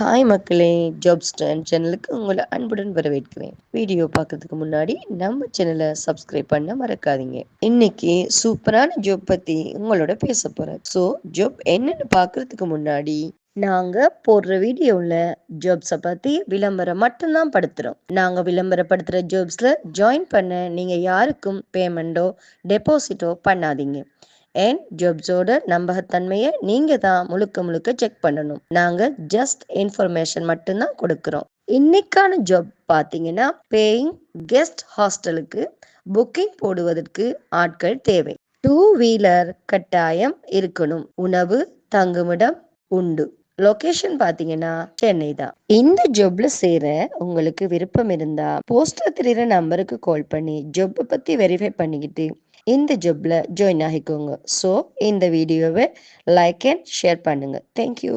Hi மக்களே, job stand சேனலுக்கு உங்களை அன்புடன் வரவேற்கிறேன். வீடியோ பார்க்கறதுக்கு முன்னாடி நம்ம சேனலை சப்ஸ்கிரைப் பண்ண மறக்காதீங்க. இன்னைக்கு சூப்பரான ஜாப் பத்தி உங்களோட பேச போறேன். ஸோ ஜாப் என்னன்னு பார்க்கறதுக்கு முன்னாடி நாங்க போடுற வீடியோவில் ஜாப்ஸை பத்தி விளம்பரம் மட்டும்தான் படுத்துறோம். நாங்க விளம்பரப்படுத்துற ஜாப்ஸ்ல ஜாயின் பண்ண நீங்க யாருக்கும் பேமெண்டோ டெபாசிட்டோ பண்ணாதீங்க. அண்ட் ஜாப்ஸோட நம்பகத்தன்மையை நீங்க தான் முழுக்க செக் பண்ணணும். நாங்க ஜஸ்ட் இன்ஃபர்மேஷன் மட்டும்தான் கொடுக்குறோம். இன்னைக்கான ஜாப் பார்த்தீங்கன்னா, பேயிங் கெஸ்ட் ஹாஸ்டலுக்கு புக்கிங் போடுவதற்கு ஆட்கள் தேவை. 2 வீலர் கட்டாயம் இருக்கணும். உணவு தங்குமிடம் உண்டு. லொகேஷன் பாத்தீங்கன்னா சென்னை தான். இந்த ஜாப்ல சேர உங்களுக்கு விருப்பம் இருந்தா போஸ்டர் தெரியுற நம்பருக்கு கால் பண்ணி ஜாப் பத்தி வெரிஃபை பண்ணிக்கிட்டு இந்த ஜாப்ல ஜாயின் ஆகிக்கோங்க. ஸோ இந்த வீடியோவை லைக் அண்ட் ஷேர் பண்ணுங்க. தேங்க்யூ.